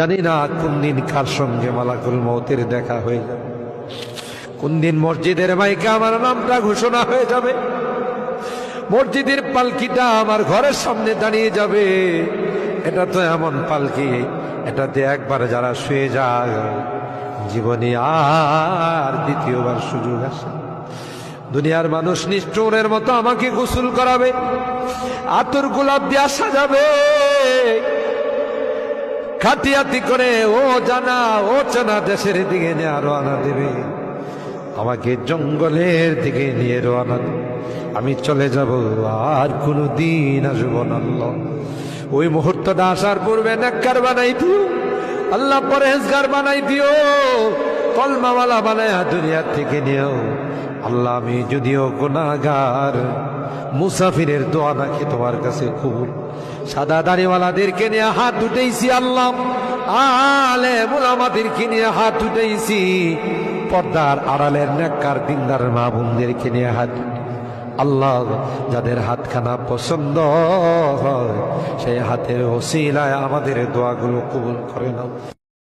জানি না কোন দিন কার সঙ্গে মালাকুল মউতের দেখা হয়ে যাবে, কোন দিন মসজিদের মাইকে আমার নামটা ঘোষণা হয়ে যাবে, মসজিদের পালকিটা আমার ঘরের সামনে দাঁড়িয়ে যাবে। এটা তো এমন পালকি, এটাতে একবার যারা শুয়ে যায় জীবনে আর দ্বিতীয়বার সুযোগ আসে। দুনিয়ার মানুষ নিষ্ঠুরের মতো আমাকে গোসল করাবে, আতর গোলাপ দিয়ে সাজাবে, খাটিয়াতি করে ও জানা ও চেনা দেশের দিকে নিয়ে রওনা দেবে, আমাকে জঙ্গলের দিকে নিয়ে রওনা দেবে। আমি চলে যাব, আর কোনো দিন আসব না। আল্লাহ ওই মুহূর্তটা আসার পূর্বে নেককার বানাই দিও আল্লাহ, পরহেজগার বানাই দিও, কলমাওয়ালা বানায় দুনিয়ার থেকে নিও আল্লাহ। আমি যদিও গুনাহগার, মুসাফিরের দোয়া নাকি তোমার কাছে কবুল। সাদা দাড়িওয়ালাদেরকে নিয়ে হাত উঠেছি আল্লাহ, আলেম উলামাদেরকে নিয়ে হাত উঠেছি, পর্দার আড়ালের নেককার দিনদার মা বোনদেরকে নিয়ে হাত আল্লাহ। যাদের হাতখানা পছন্দ হয় সেই হাতের ওসিলায় আমাদের দোয়াগুলো কবুল করে নাও।